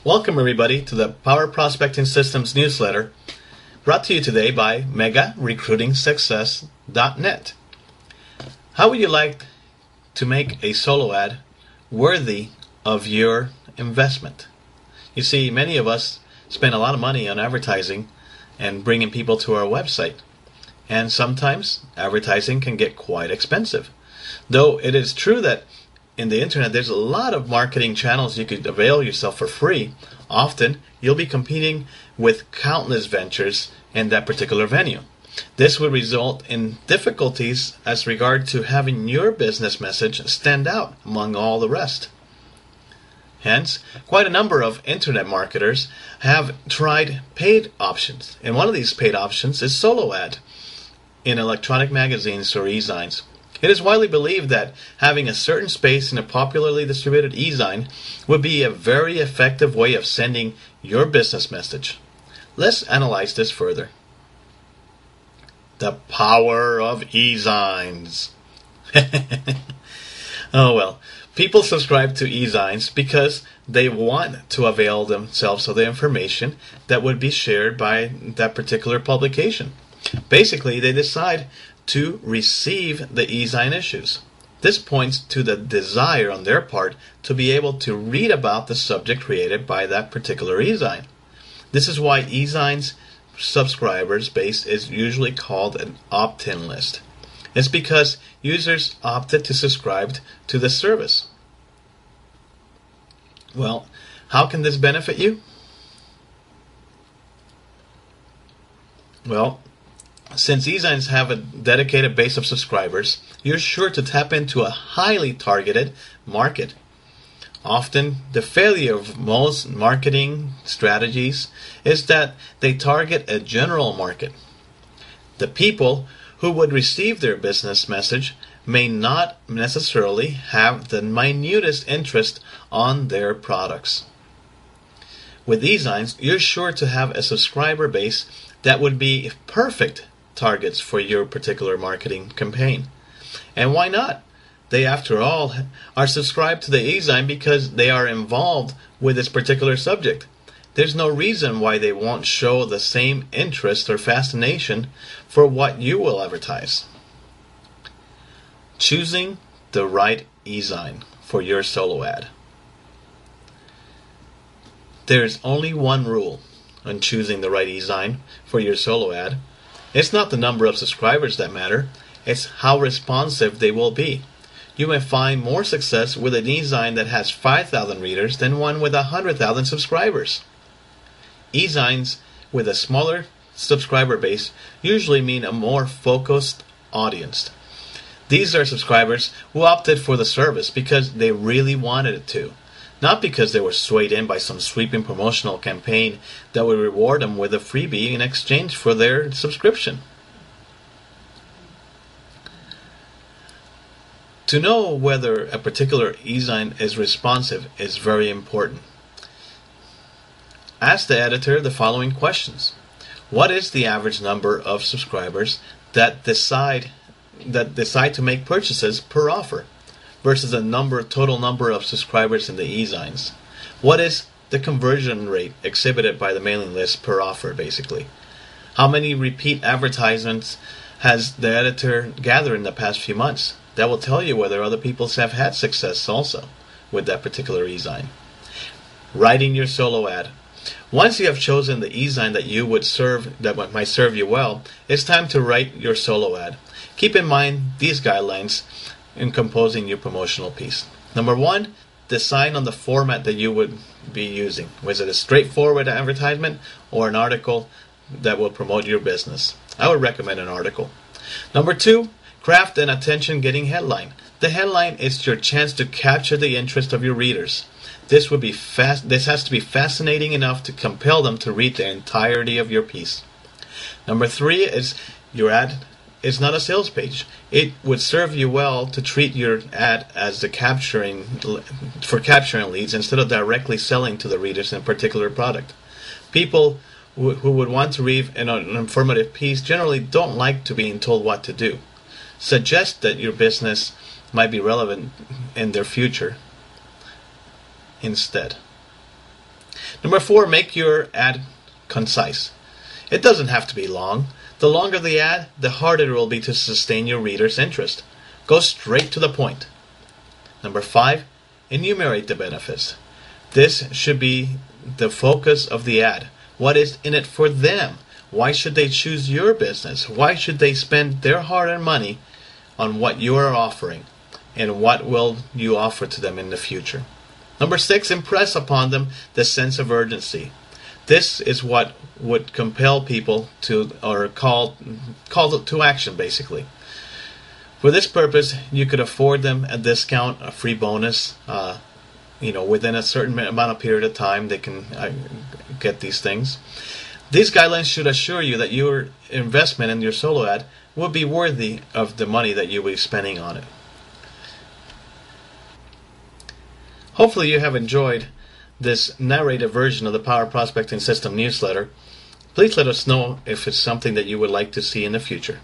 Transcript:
Welcome everybody to the Power Prospecting Systems newsletter, brought to you today by megarecruitingsuccess.net. How would you like to make a solo ad worthy of your investment? You see, many of us spend a lot of money on advertising and bringing people to our website, and sometimes advertising can get quite expensive. Though it is true that in the internet, there's a lot of marketing channels you could avail yourself for free. Often, you'll be competing with countless ventures in that particular venue. This would result in difficulties as regard to having your business message stand out among all the rest. Hence, quite a number of internet marketers have tried paid options. And one of these paid options is solo ad in electronic magazines or Ezines. It is widely believed that having a certain space in a popularly distributed Ezine would be a very effective way of sending your business message. Let's analyze this further. The power of Ezines. Oh well, people subscribe to Ezines because they want to avail themselves of the information that would be shared by that particular publication. Basically, they decide to receive the Ezine issues. This points to the desire on their part to be able to read about the subject created by that particular Ezine. This is why Ezine's subscribers base is usually called an opt-in list. It's because users opted to subscribe to the service. Well, how can this benefit you? Well, since Ezines have a dedicated base of subscribers, you're sure to tap into a highly targeted market. Often, the failure of most marketing strategies is that they target a general market. The people who would receive their business message may not necessarily have the minutest interest on their products. With Ezines, you're sure to have a subscriber base that would be perfect targets for your particular marketing campaign. And why not? They, after all, are subscribed to the Ezine because they are involved with this particular subject. There's no reason why they won't show the same interest or fascination for what you will advertise. Choosing the right Ezine for your solo ad. There's only one rule on choosing the right Ezine for your solo ad. It's not the number of subscribers that matter, it's how responsive they will be. You may find more success with an Ezine that has 5,000 readers than one with 100,000 subscribers. Ezines with a smaller subscriber base usually mean a more focused audience. These are subscribers who opted for the service because they really wanted it to, not because they were swayed in by some sweeping promotional campaign that would reward them with a freebie in exchange for their subscription. To know whether a particular Ezine is responsive is very important. Ask the editor the following questions. What is the average number of subscribers that decide to make purchases per offer versus the total number of subscribers in the Ezines? What is the conversion rate exhibited by the mailing list per offer, basically? How many repeat advertisements has the editor gathered in the past few months? That will tell you whether other people have had success also with that particular Ezine. Writing your solo ad. Once you have chosen the Ezine that might serve you well, it's time to write your solo ad. Keep in mind these guidelines in composing your promotional piece. Number one, decide on the format that you would be using. Was it a straightforward advertisement or an article that will promote your business? I would recommend an article. Number two, craft an attention-getting headline. The headline is your chance to capture the interest of your readers. This has to be fascinating enough to compel them to read the entirety of your piece. Number three is your ad is not a sales page. It would serve you well to treat your ad as capturing leads instead of directly selling to the readers in a particular product. People who would want to read an informative piece generally don't like to being told what to do. Suggest that your business might be relevant in their future instead. Number 4, make your ad concise. It doesn't have to be long. The longer the ad, the harder it will be to sustain your reader's interest. Go straight to the point. Number 5, enumerate the benefits. This should be the focus of the ad. What is in it for them? Why should they choose your business? Why should they spend their hard-earned money on what you are offering? And what will you offer to them in the future? Number 6, impress upon them the sense of urgency. This is what would compel people to, or call to action, basically. For this purpose, you could afford them a discount, a free bonus. Within a certain amount of period of time, they can get these things. These guidelines should assure you that your investment in your solo ad will be worthy of the money that you will be spending on it. Hopefully you have enjoyed this narrated version of the Power Prospecting System newsletter. Please let us know if it's something that you would like to see in the future.